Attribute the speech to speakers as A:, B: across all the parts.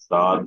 A: 7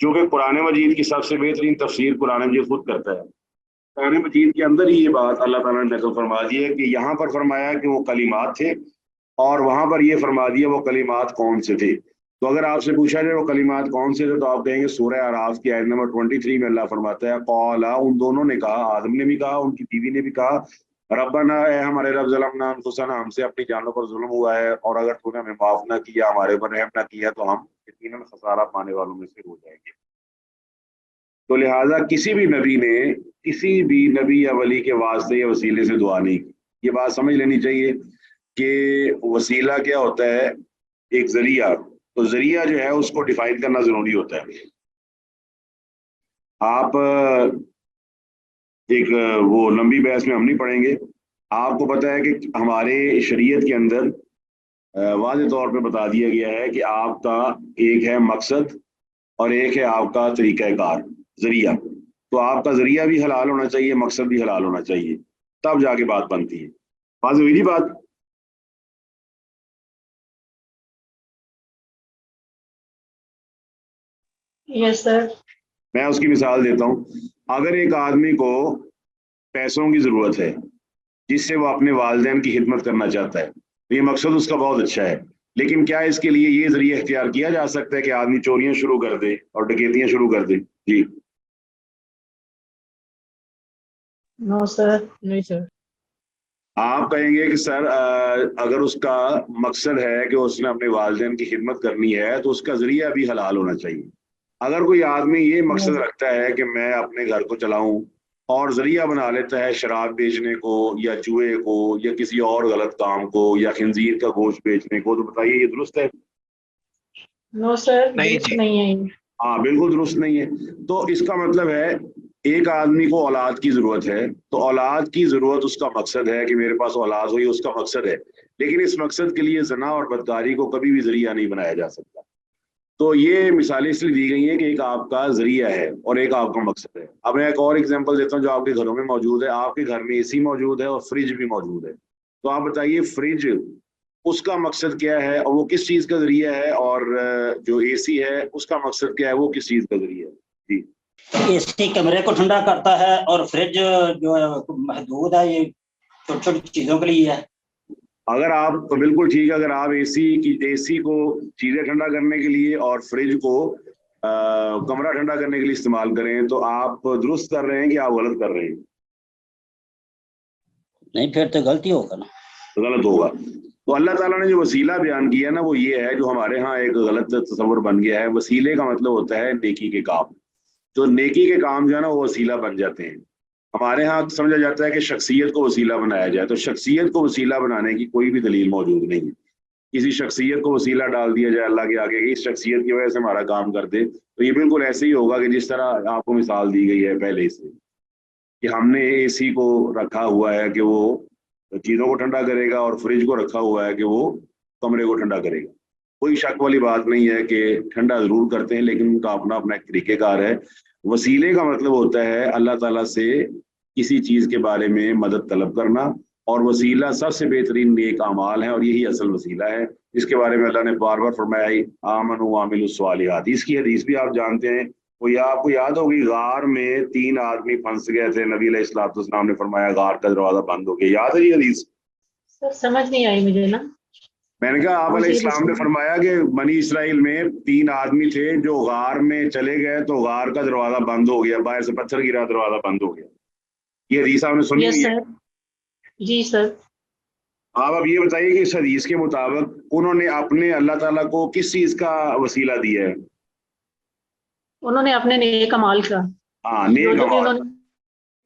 A: چونکہ قرآن مجید کی سب سے بہترین تفسیر قرآن مجید خود کرتا ہے. قرآن مجید کے اندر ہی یہ بات اللہ تعالیٰ نے نقل فرما دی ہے کہ یہاں پر فرمایا کہ وہ کلمات تھے اور وہاں پر یہ فرما دیا وہ کلمات کون سے تھے. تو اگر آپ سے پوچھا جائے وہ کلمات کون سے تھے تو آپ کہیں گے سورہ اعراف کی آیت نمبر 23 میں اللہ فرماتا ہے قالا، ان دونوں نے کہا، آدم نے بھی کہا، ان کی بیوی نے بھی کہا، ربنا، اے ہمارے رب، ظلمنا انفسنا، ہم سے اپنی جانوں پر ظلم ہوا ہے اور اگر تو نے ہمیں معاف نہ کیا، ہمارے اوپر رحم نہ کیا تو ہم یقیناً خسارہ پانے والوں میں سے ہو جائیں گے. تو لہٰذا کسی بھی نبی یا ولی کے واسطے یا وسیلے سے دعا نہیں کی. یہ بات سمجھ لینی چاہیے کہ وسیلہ کیا ہوتا ہے، ایک ذریعہ. تو ذریعہ جو ہے اس کو ڈیفائن کرنا ضروری ہوتا ہے. آپ ایک وہ لمبی بحث میں ہم نہیں پڑھیں گے. آپ کو پتہ ہے کہ ہمارے شریعت کے اندر واضح طور پہ بتا دیا گیا ہے کہ آپ کا ایک ہے مقصد اور ایک ہے آپ کا طریقہ کار، ذریعہ. تو آپ کا ذریعہ بھی حلال ہونا چاہیے، مقصد بھی حلال ہونا چاہیے، تب جا کے بات بنتی ہے. واضح ہوئی بات؟
B: یس سر.
A: میں اس کی مثال دیتا ہوں. اگر ایک آدمی کو پیسوں کی ضرورت ہے جس سے وہ اپنے والدین کی خدمت کرنا چاہتا ہے تو یہ مقصد اس کا بہت اچھا ہے، لیکن کیا اس کے لیے یہ ذریعہ اختیار کیا جا سکتا ہے کہ آدمی چوریاں شروع کر دے اور ڈکیتیاں شروع کر دے؟ جی
B: نو سر. نہیں سر.
A: آپ کہیں گے کہ سر اگر اس کا مقصد ہے کہ اس نے اپنے والدین کی خدمت کرنی ہے تو اس کا ذریعہ بھی حلال ہونا چاہیے. اگر کوئی آدمی یہ مقصد رکھتا ہے کہ میں اپنے گھر کو چلاؤں اور ذریعہ بنا لیتا ہے شراب بیچنے کو یا جوئے کو یا کسی اور غلط کام کو یا خنزیر کا گوشت بیچنے کو، تو بتائیے یہ درست ہے؟
B: نو سر، درست نہیں ہے.
A: ہاں بالکل درست نہیں ہے. تو اس کا مطلب ہے ایک آدمی کو اولاد کی ضرورت ہے تو اولاد کی ضرورت اس کا مقصد ہے کہ میرے پاس اولاد ہوئی، اس کا مقصد ہے، لیکن اس مقصد کے لیے زنا اور بدکاری کو کبھی بھی ذریعہ نہیں بنایا جا سکتا. تو یہ مثالیں اس لیے دی گئی ہیں کہ ایک آپ کا ذریعہ ہے اور ایک آپ کا مقصد ہے. اب میں ایک اور ایگزامپل دیتا ہوں جو آپ کے گھروں میں موجود ہے. آپ کے گھر میں اے سی موجود ہے اور فریج بھی موجود ہے. تو آپ بتائیے فریج اس کا مقصد کیا ہے اور وہ کس چیز کا ذریعہ ہے، اور جو اے سی ہے اس کا مقصد کیا ہے، وہ کس چیز کا ذریعہ ہے؟ جی
C: اے سی کمرے کو ٹھنڈا کرتا ہے اور فریج جو ہے محدود ہے، یہ چھوٹی چھوٹی چیزوں کے لیے ہے.
A: اگر آپ بالکل ٹھیک ہے، اگر آپ اے سی کو چیزیں ٹھنڈا کرنے کے لیے اور فریج کو کمرہ ٹھنڈا کرنے کے لیے استعمال کریں تو آپ درست کر رہے ہیں کہ آپ غلط کر رہے ہیں؟
C: نہیں، پھر تو غلطی ہوگا نا.
A: غلط ہوگا. تو اللہ تعالیٰ نے جو وسیلہ بیان کیا نا وہ یہ ہے جو ہمارے ہاں ایک غلط تصور بن گیا ہے. وسیلے کا مطلب ہوتا ہے نیکی کے کام. جو نیکی کے کام جو ہے نا وہ وسیلہ بن جاتے ہیں. ہمارے ہاں سمجھا جاتا ہے کہ شخصیت کو وسیلہ بنایا جائے، تو شخصیت کو وسیلہ بنانے کی کوئی بھی دلیل موجود نہیں ہے. کسی شخصیت کو وسیلہ ڈال دیا جائے اللہ کے آگے کہ اس شخصیت کی وجہ سے ہمارا کام کر دے، تو یہ بالکل ایسے ہی ہوگا کہ جس طرح آپ کو مثال دی گئی ہے پہلے سے کہ ہم نے اے سی کو رکھا ہوا ہے کہ وہ چیزوں کو ٹھنڈا کرے گا اور فریج کو رکھا ہوا ہے کہ وہ کمرے کو ٹھنڈا کرے گا. کوئی شک والی بات نہیں ہے کہ ٹھنڈا ضرور کرتے ہیں لیکن ان کا اپنا اپنا ایک طریقہ کار ہے. وسیلے کا مطلب ہوتا ہے اللہ تعالیٰ سے کسی چیز کے بارے میں مدد طلب کرنا، اور وسیلہ سب سے بہترین نیک اعمال ہے اور یہی اصل وسیلہ ہے. اس کے بارے میں اللہ نے بار بار فرمایا آمنوا وعملوا الصالحات. اس کی حدیث بھی آپ جانتے ہیں. وہ آپ کو یاد ہوگی غار میں 3 آدمی پھنس گئے تھے، نبی علیہ الصلوۃ والسلام نے فرمایا غار کا دروازہ بند ہو گیا. یاد ہے یہ حدیث؟
B: سر سمجھ نہیں آئی مجھے نا.
A: میں نے کہا آپ علیہ السلام نے فرمایا کہ بنی اسرائیل میں 3 آدمی تھے جو غار میں چلے گئے تو غار کا دروازہ بند ہو گیا، باہر سے پتھر گرا دروازہ بند ہو گیا. یہ حدیث آپ نے سنی
B: یس
A: ہے؟
B: سر. جی سر.
A: آپ اب یہ بتائیے کہ اس حدیث کے مطابق انہوں نے اپنے اللہ تعالیٰ کو کس چیز کا وسیلہ دیا ہے؟
B: انہوں نے اپنے نیک اعمال کا.
A: ہاں نیک اعمال.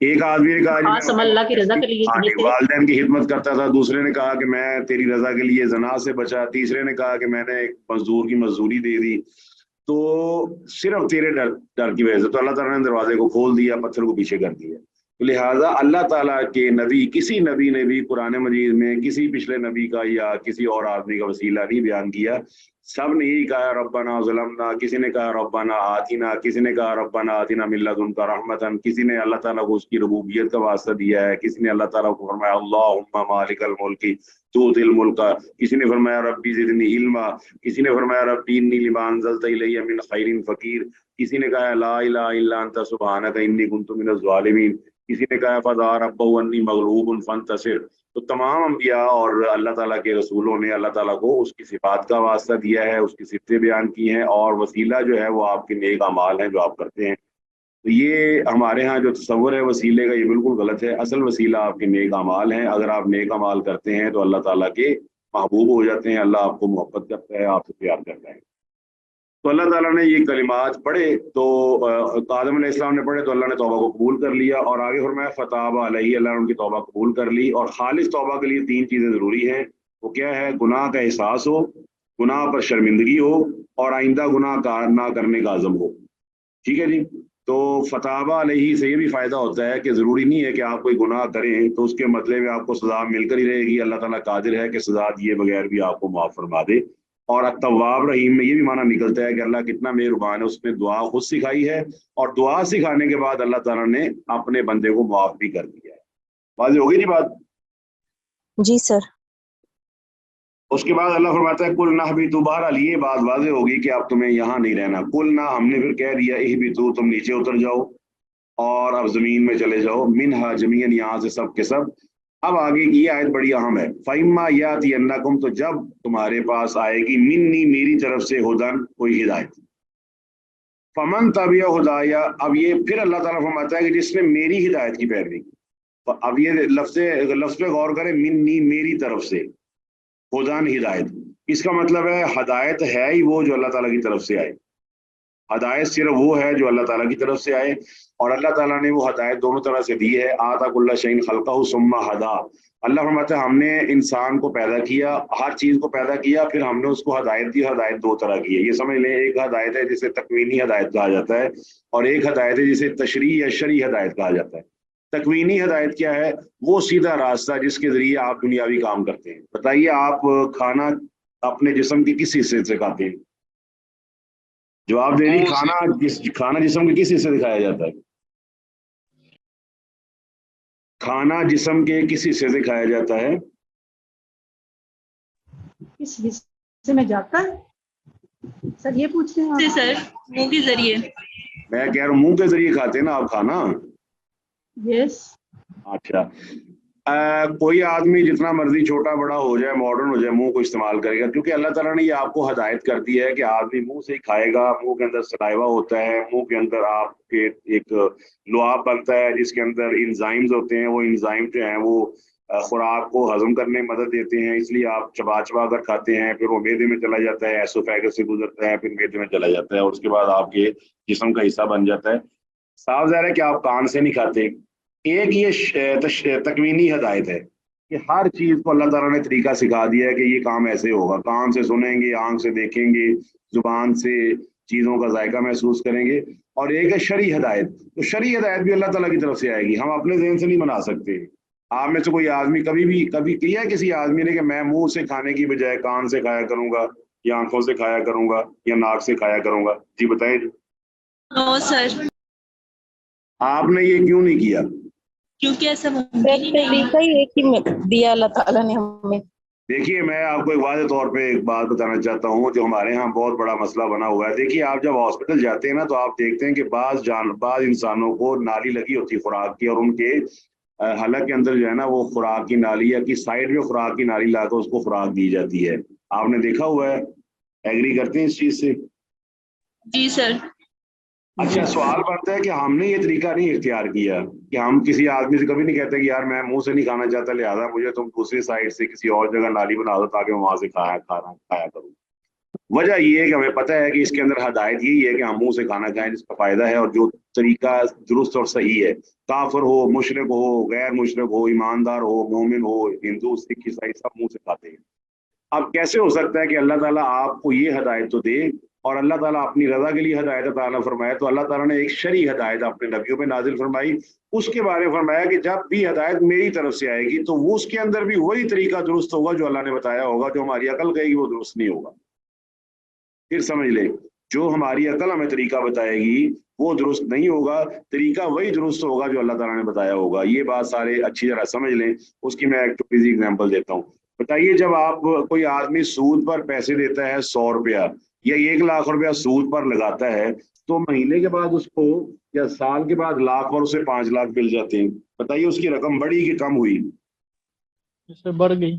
A: ایک آدمی نے کہا
B: خاص عمل اللہ کی رضا کے لیے کیے تھے.
A: والدین کی خدمت کرتا تھا، دوسرے نے کہا کہ میں تیری رضا کے لیے زنا سے بچا، تیسرے نے کہا کہ میں نے ایک مزدور کی مزدوری دے دی. تو صرف تیرے ڈر کی وجہ سے تو اللہ تعالیٰ نے دروازے کو کھول دیا، پتھر کو پیچھے کر دیا. لہٰذا اللہ تعالیٰ کے نبی کسی نبی نے بھی قرآن مجید میں کسی پچھلے نبی کا یا کسی اور آدمی کا وسیلہ نہیں بیان کیا. سب نے یہی کہا ربنا ظلمنا, کسی نے کہا ربنا آتنا, کسی نے کہا ربنا آتنا من لدنک رحمتن, کسی نے اللہ تعالیٰ کو اس کی ربوبیت کا واسطہ دیا ہے, کسی نے اللہ تعالیٰ کو فرمایا اللہم مالک الملک تؤتی الملک, کسی نے فرمایا ربی زدنی علما, کسی نے فرمایا ربی انی لما انزلت الی من خیر فقیر, کسی نے کہا لا الہ الا انت سبحانک انی کنت من الظالمین, کسی نے کہا فدعا ربہ انی مغلوب فانتصر. تو تمام انبیاء اور اللہ تعالیٰ کے رسولوں نے اللہ تعالیٰ کو اس کی صفات کا واسطہ دیا ہے, اس کی صفتیں بیان کی ہیں, اور وسیلہ جو ہے وہ آپ کے نیک اعمال ہیں جو آپ کرتے ہیں. تو یہ ہمارے ہاں جو تصور ہے وسیلے کا یہ بالکل غلط ہے. اصل وسیلہ آپ کے نیک اعمال ہیں. اگر آپ نیک اعمال کرتے ہیں تو اللہ تعالیٰ کے محبوب ہو جاتے ہیں, اللہ آپ کو محبت کرتا ہے, آپ سے پیار کرتا ہے. تو اللہ تعالیٰ نے یہ کلمات پڑھے تو آدم علیہ السلام نے پڑھے تو اللہ نے توبہ کو قبول کر لیا, اور آگے فرمایا فتاب علیہ, اللہ نے ان کی توبہ قبول کر لی. اور خالص توبہ کے لیے 3 چیزیں ضروری ہیں. وہ کیا ہے؟ گناہ کا احساس ہو, گناہ پر شرمندگی ہو, اور آئندہ گناہ نہ کرنے کا عزم ہو. ٹھیک ہے جی. تو فتاب علیہ سے یہ بھی فائدہ ہوتا ہے کہ ضروری نہیں ہے کہ آپ کوئی گناہ کریں تو اس کے بدلے میں آپ کو سزا مل کر ہی رہے گی. اللہ تعالیٰ قادر ہے کہ سزا دیے بغیر بھی آپ کو معاف فرما دے. اور التواب رحیم میں یہ بھی معنی نکلتا ہے کہ اللہ کتنا مہربان ہے, اس نے دعا خود سکھائی ہے, اور دعا سکھانے کے بعد اللہ تعالیٰ نے اپنے بندے کو معاف بھی کر دیا ہے. واضح ہوگی جی بات؟
D: جی سر.
A: اس کے بعد اللہ فرماتا ہے کل نہ بھی تو بہرحال یہ بات واضح ہوگی کہ اب تمہیں یہاں نہیں رہنا. کل نہ, ہم نے پھر کہہ دیا بھی تو تم نیچے اتر جاؤ اور اب زمین میں چلے جاؤ, منہا جمیعاً, یہاں سے سب کے سب. اب آگے کی یہ آیت بڑی اہم ہے. فَإِمَّا يَأْتِيَنَّكُمْ, تو جب تمہارے پاس آئے گی منی, میری طرف سے, ہدن, کوئی ہدایت. فَمَن تَبِعَ ہدایا, اب یہ پھر اللہ تعالیٰ فرماتا ہے کہ جس نے میری ہدایت کی پیروی کی. اب یہ لفظ پہ غور کریں, منی, میری طرف سے, ہدن, ہدایت. اس کا مطلب ہے ہدایت ہے ہی وہ جو اللہ تعالیٰ کی طرف سے آئے. ہدایت صرف وہ ہے جو اللہ تعالیٰ کی طرف سے آئے, اور اللہ تعالیٰ نے وہ ہدایت دونوں طرح سے دی ہے. آتا کل شیء خلقہ ثم ہدا. اللہ فرماتا ہے ہم نے انسان کو پیدا کیا, ہر چیز کو پیدا کیا, پھر ہم نے اس کو ہدایت دی. ہدایت 2 طرح کی ہے, یہ سمجھ لیں. ایک ہدایت ہے جسے تکوینی ہدایت کہا جاتا ہے, اور ایک ہدایت ہے جسے تشریعی یا شرعی ہدایت کہا جاتا ہے. تکوینی ہدایت کیا ہے؟ وہ سیدھا راستہ جس کے ذریعے آپ دنیاوی کام کرتے ہیں. بتائیے آپ کھانا اپنے جسم کے کس حصے سے کھاتے ہیں؟ جواب دے دیجیے. کھانا جسم کے کس حصے سے کھایا جاتا ہے؟ کھانا جسم کے کس حصے سے کھایا جاتا ہے؟
B: کس حصے میں جاتا ہے سر, یہ پوچھ رہے ہیں
E: سر؟ منہ کے ذریعے.
A: میں کہہ رہا ہوں منہ کے ذریعے کھاتے ہیں نا آپ کھانا.
B: یس.
A: اچھا, کوئی آدمی جتنا مرضی چھوٹا بڑا ہو جائے, ماڈرن ہو جائے, منہ کو استعمال کرے گا, کیونکہ اللہ تعالیٰ نے یہ آپ کو ہدایت کر دی ہے کہ آدمی منہ سے ہی کھائے گا. منہ کے اندر سلائیوا ہوتا ہے, منہ کے اندر آپ کے ایک لعاب بنتا ہے جس کے اندر انزائمز ہوتے ہیں. وہ انزائم جو ہیں وہ خوراک کو ہضم کرنے میں مدد دیتے ہیں, اس لیے آپ چبا چبا کر کھاتے ہیں, پھر وہ معدے میں چلا جاتا ہے, ایسوفیگس سے گزرتا ہے, پھر معدے میں چلا جاتا ہے, اور اس کے بعد آپ کے جسم کا حصہ بن جاتا ہے. صاف ظاہر ہے کہ آپ کان سے نہیں کھاتے. ایک یہ تکوینی ہدایت ہے کہ ہر چیز کو اللہ تعالیٰ نے طریقہ سکھا دیا ہے کہ یہ کام ایسے ہوگا. کان سے سنیں گے, آنکھ سے دیکھیں گے, زبان سے چیزوں کا ذائقہ محسوس کریں گے. اور ایک ہے شرعی ہدایت. تو شرعی ہدایت بھی اللہ تعالیٰ کی طرف سے آئے گی, ہم اپنے ذہن سے نہیں بنا سکتے. آپ میں سے کوئی آدمی کبھی کیا ہے کسی آدمی نے کہ میں منہ سے کھانے کی بجائے کان سے کھایا کروں گا, یا آنکھوں سے کھایا کروں گا, یا ناک سے کھایا کروں گا؟ جی بتائیں.
E: نو سر.
A: آپ نے یہ کیوں نہیں کیا؟
E: کیونکہ ایسا ممکن ہی نہیں.
D: طریقہ ہی ایک ہی دیا اللہ تعالیٰ نے ہمیں.
A: دیکھیے میں آپ کو ایک واضح طور پہ ایک بات بتانا چاہتا ہوں جو ہمارے ہاں بہت بڑا مسئلہ بنا ہوا ہے. دیکھیے آپ جب ہاسپٹل جاتے ہیں نا تو آپ دیکھتے ہیں کہ بعض انسانوں کو نالی لگی ہوتی ہے خوراک کی, اور ان کے حلق کے اندر جو ہے نا وہ خوراک کی نالی یا کی سائڈ میں خوراک کی نالی لا کر اس کو خوراک دی جاتی ہے. آپ نے دیکھا ہوا ہے, ایگری کرتے ہیں اس چیز سے؟
E: جی سر.
A: اچھا, سوال بنتا ہے کہ ہم نے یہ طریقہ نہیں اختیار کیا کہ ہم کسی آدمی سے کبھی نہیں کہتے کہ یار میں منہ سے نہیں کھانا چاہتا, لہٰذا مجھے تم دوسری سائڈ سے کسی اور جگہ نالی بنا دو تاکہ میں وہاں سے کھایا کروں. وجہ یہ ہے کہ ہمیں پتہ ہے کہ اس کے اندر ہدایت یہی ہے کہ ہم منہ سے کھانا کھائیں جس کا فائدہ ہے اور جو طریقہ درست اور صحیح ہے. کافر ہو, مشرک ہو, غیر مشرک ہو, ایماندار ہو, مومن ہو, ہندو, سکھ, عیسائی, سب منہ سے کھاتے ہیں. اب کیسے ہو سکتا ہے کہ اللہ تعالیٰ آپ کو یہ ہدایت تو دے اور اللہ تعالیٰ اپنی رضا کے لیے ہدایت عطا فرمایا، تو اللہ تعالیٰ نے ایک شرعی ہدایت اپنے نبیوں پہ نازل فرمائی. اس کے بارے میں فرمایا کہ جب بھی ہدایت میری طرف سے آئے گی تو وہ اس کے اندر بھی وہی طریقہ درست ہوگا جو اللہ نے بتایا ہوگا. جو ہماری عقل کہے گی وہ درست نہیں ہوگا. پھر سمجھ لیں، جو ہماری عقل ہمیں طریقہ بتائے گی وہ درست نہیں ہوگا، طریقہ وہی درست ہوگا جو اللہ تعالیٰ نے بتایا ہوگا. یہ بات سارے اچھی طرح سمجھ لیں. اس کی میں ایک چھوٹی سی ایگزامپل دیتا ہوں. بتائیے، جب آپ کوئی آدمی سود پر پیسے دیتا ہے 100 روپیہ یا 1 لاکھ روپیہ سود پر لگاتا ہے، تو مہینے کے بعد اس کو یا سال کے بعد لاکھ اور اسے 5 لاکھ مل جاتے ہیں. بتائیے اس کی رقم بڑھی کہ کم ہوئی؟
F: بڑھ گئی.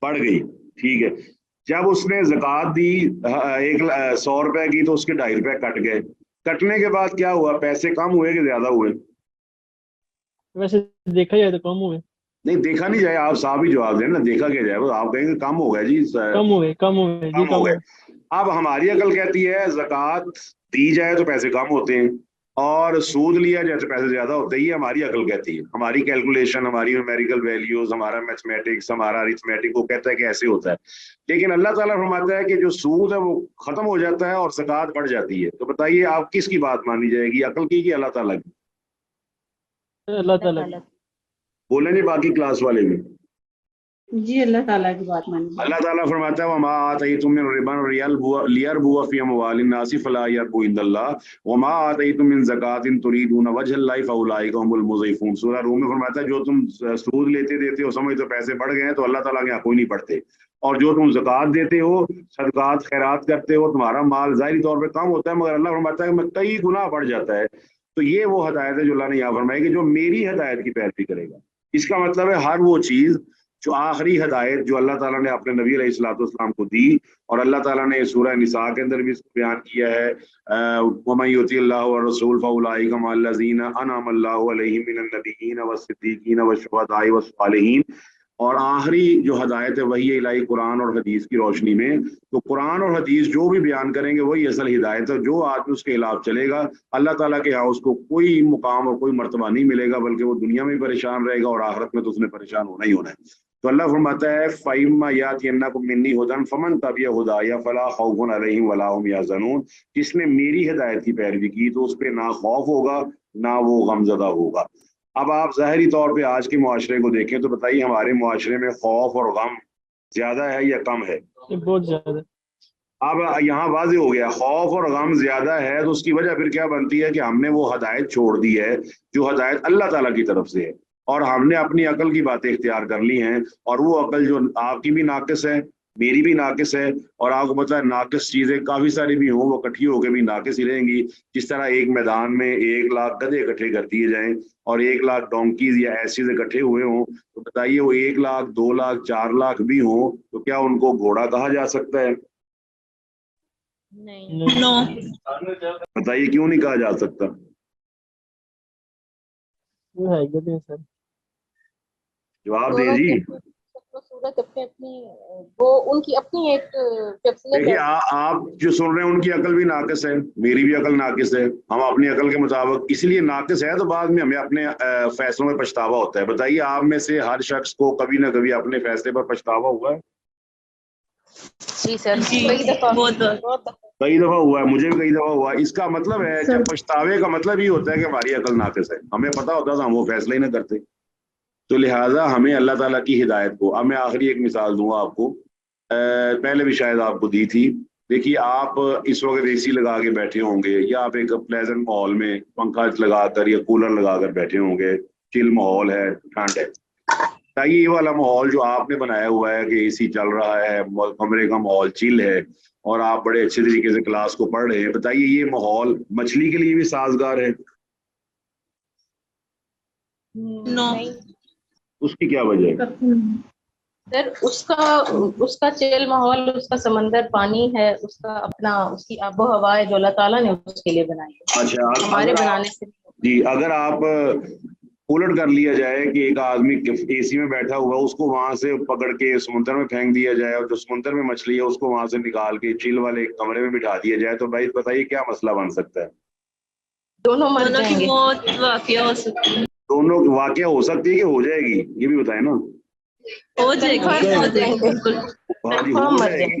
A: بڑھ گئی. ٹھیک ہے. جب اس نے زکوٰۃ دی 100 روپے کی تو اس کے 2.5 روپے کٹ گئے. کٹنے کے بعد کیا ہوا؟ پیسے کم ہوئے کہ زیادہ ہوئے؟
F: ویسے دیکھا جائے تو کم ہوئے.
A: نہیں، دیکھا نہیں جائے. آپ صاحب ہی جواب دیں نا. دیکھا کیا جائے؟ آپ کہیں گے کم ہو گیا جی.
F: کم ہوئے
A: کم ہو گئے. اب ہماری عقل کہتی ہے زکوٰۃ دی جائے تو پیسے کم ہوتے ہیں اور سود لیا جائے تو پیسے زیادہ ہوتے ہیں. یہ ہماری عقل کہتی ہے. ہماری کیلکولیشن، ہماری نیومیریکل ویلیوز، ہمارا میتھمیٹکس، ہمارا ارتھمیٹک وہ کہتا ہے کہ ایسے ہوتا ہے. لیکن اللہ تعالیٰ فرماتا ہے کہ جو سود ہے وہ ختم ہو جاتا ہے اور زکوٰۃ بڑھ جاتی ہے. تو بتائیے آپ کس کی بات مانی جائے گی، عقل کی کہ اللہ تعالیٰ کی؟
F: اللہ تعالیٰ.
A: بولیں جی باقی کلاس والے بھی.
B: جی اللہ تعالیٰ کی بات مانی.
A: اللہ تعالیٰ فرماتا ہے وما آتیتم من ربا لیربو فی اموال الناس فلا یربو عند اللہ وما آتیتم من زکاۃ تریدون وجہ اللہ فاولئک هم المضعفون. سورہ روم میں فرماتا ہے جو تم سود لیتے دیتے ہو سمجھتے ہو پیسے بڑھ گئے ہیں تو اللہ تعالیٰ کے یہاں کوئی نہیں پڑتے، اور جو تم زکوٰۃ دیتے ہو، صدقات خیرات کرتے ہو، تمہارا مال ظاہری طور پہ کم ہوتا ہے مگر اللہ فرماتا ہے کہ میں کئی گنا بڑھ جاتا ہے. تو یہ وہ ہدایت ہے جو اللہ نے یہاں فرمائی کہ جو میری ہدایت کی پیروی کرے گا. اس کا مطلب ہے ہر وہ چیز جو آخری ہدایت جو اللہ تعالیٰ نے اپنے نبی علیہ الصلوۃ والسلام کو دی، اور اللہ تعالیٰ نے سورہ نساء کے اندر بھی اس کو بیان کیا ہے، وَمَن يُطِعِ اللَّهَ وَالرَّسُولَ فَأُولَٰئِکَ مَعَ الَّذِينَ أَنْعَمَ اللَّهُ عَلَيْهِم مِّنَ النَّبِيِّينَ وَالصِّدِّيقِينَ وَالشُّهَدَاءِ وَالصَّالِحِينَ. اور آخری جو ہدایت ہے وہی الہی قرآن اور حدیث کی روشنی میں. تو قرآن اور حدیث جو بھی بیان کریں گے وہی اصل ہدایت ہے. جو آدمی اس کے خلاف چلے گا اللہ تعالیٰ کے یہاں اس کو کوئی مقام اور کوئی مرتبہ نہیں ملے گا، بلکہ وہ دنیا میں بھی پریشان رہے گا اور آخرت میں تو اس نے پریشان ہونا ہی ہونا ہے. تو اللہ فرماتا ہے فَإِمَّا يَأْتِيَنَّكُم مِّنِّي هُدًى فَمَن تَبِعَ هُدَايَ فَلَا خَوْفٌ عَلَيْهِمْ وَلَا هُمْ يَحْزَنُونَ. جس نے میری ہدایت کی پیروی کی تو اس پہ نہ خوف ہوگا نہ وہ غمزدہ ہوگا. اب آپ ظاہری طور پہ آج کے معاشرے کو دیکھیں تو بتائیے ہمارے معاشرے میں خوف اور غم زیادہ ہے یا کم ہے؟
F: بہت زیادہ.
A: اب یہاں واضح ہو گیا خوف اور غم زیادہ ہے تو اس کی وجہ پھر کیا بنتی ہے کہ ہم نے وہ ہدایت چھوڑ دی ہے جو ہدایت اللہ تعالیٰ کی طرف سے ہے، اور ہم نے اپنی عقل کی باتیں اختیار کر لی ہیں. اور وہ عقل جو آپ کی بھی ناقص ہے، میری بھی ناقص ہے، اور آپ کو پتہ ہے ناقص چیزیں کافی ساری بھی ہوں وہ اکٹھی ہو کے بھی ناقص ہی رہیں گی. جس طرح ایک میدان میں 1 لاکھ گدھے اکٹھے کر دیے جائیں اور 1 لاکھ ڈونکیز یا ایسے اکٹھے ہوئے ہوں تو بتائیے وہ 1 لاکھ 2 لاکھ 4 لاکھ بھی ہوں تو کیا ان کو گھوڑا کہا جا سکتا ہے؟
E: نو.
A: بتائیے کیوں نہیں کہا جا سکتا؟
F: وہ ہے گدھے سر.
A: جواب دیں جی.
D: صورت اپنی اپنی وہ ان کی اپنی ایک شخصیت
A: دیکھیے
D: ہے.
A: آپ جو سن رہے ہیں ان کی عقل بھی ناقص ہے، میری بھی عقل ناقص ہے. ہم اپنی عقل کے مطابق اس لیے ناقص ہے تو بعد میں ہمیں اپنے فیصلوں میں پچھتاوا ہوتا ہے. بتائیے آپ میں سے ہر شخص کو کبھی نہ کبھی اپنے فیصلے پر پچھتاوا ہوا ہے؟
D: جی سر.
E: جی
D: کئی دفعہ
E: بہت.
A: کئی دفعہ ہوا ہے، مجھے بھی کئی دفعہ ہوا ہے. اس کا مطلب ہے جب پچھتاوے کا مطلب یہ ہوتا ہے کہ ہماری عقل ناقص ہے. ہمیں پتہ ہوتا تھا ہم وہ فیصلہ ہی نہ کرتے. تو لہٰذا ہمیں اللہ تعالیٰ کی ہدایت کو، اب میں آخری ایک مثال دوں گا آپ کو، پہلے بھی شاید آپ کو دی تھی. دیکھیے آپ اس وقت اے سی لگا کے بیٹھے ہوں گے یا آپ ایک پلیزنٹ ماحول میں پنکھا لگا کر یا کولر لگا کر بیٹھے ہوں گے، چل ماحول ہے، ٹھنڈ ہے. بتائیے یہ والا ماحول جو آپ نے بنایا ہوا ہے کہ اے سی چل رہا ہے، کمرے کا ماحول چل ہے اور آپ بڑے اچھے طریقے سے کلاس کو پڑھ رہے ہیں، بتائیے یہ ماحول مچھلی کے لیے بھی سازگار ہے؟
E: نو.
A: اس کی کیا وجہ ہے؟
D: سر اس کا چل ماحول، اس کا سمندر پانی ہے، اس کا اپنا اس کی آب و ہوا ہے جو اللہ تعالیٰ نے اس کے لیے بنائی ہے.
A: اچھا
D: ہمارے بنانے سے
A: جی اگر آپ الٹ کر لیا جائے کہ ایک آدمی اے سی میں بیٹھا ہوا اس کو وہاں سے پکڑ کے سمندر میں پھینک دیا جائے اور جو سمندر میں مچھلی ہے اس کو وہاں سے نکال کے چل والے کمرے میں بٹھا دیا جائے تو بھائی بتائیے کیا مسئلہ بن سکتا ہے؟
D: دونوں مر
E: دونوں
D: جائیں
E: کی
D: گے.
E: موت واقع ہو سکتی ہے.
A: دونوں واقعہ ہو سکتی ہے کہ ہو جائے گی یہ بھی بتائیں نا.
E: ہو جائے گی. بالکل.
A: ہاں جی ہو جائے گی.